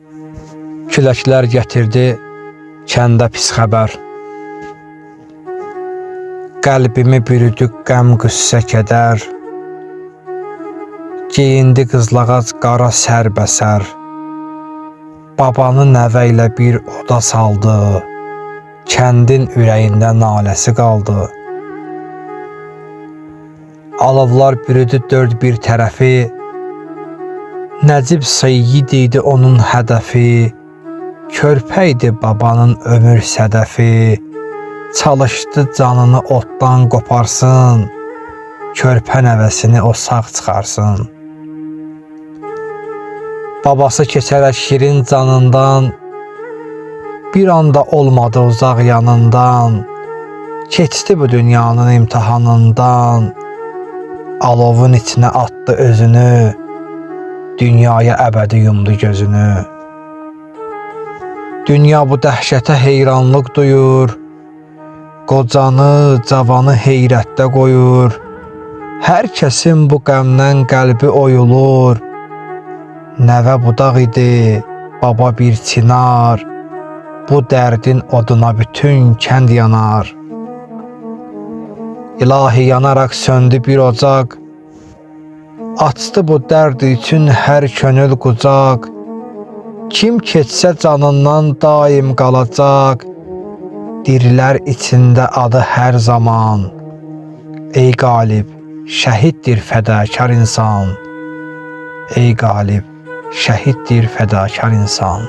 Küləklər gətirdi kəndə pis xəbər. Qəlbimi bürüdü qəm, qüssə, kədər. Geyindi qızlağac qara sərbəsər. Babanı nəvə ilə bir oda saldı. Kəndin ürəyində naləsi qaldı. Alovlar bürüdü dörd bir tərəfi. Nəcib Seyyid idi onun hədəfi. Körpə idi babanın ömür sədəfi. Çalışdı canını otdan qoparsın. Körpə nəvəsini o sağ çıxarsın. Babası keçərək şirin canından. Bir anda olmadı uzaq yanından. Keçdi bu dünyanın imtihanından. Alovun içinə atdı özünü. Dünyaya əbədi yumdu gözünü. Dünya bu dəhşətə heyranlıq duyur. Qocanı, cavanı heyrətdə qoyur. Hər kəsin bu qəmdən qəlbi oyulur. Nəvə budaq idi, baba bir çinar. Bu dərdin oduna bütün kənd yanar. İlahi yanaraq söndü bir ocaq. Açdı bu dərd üçün hər könül qucaq. Kim keçsə canından daim qalacaq. Dirilər içində adı hər zaman. Ey qalib, şəhiddir fədakar insan. Ey qalib, şəhiddir fədakar insan.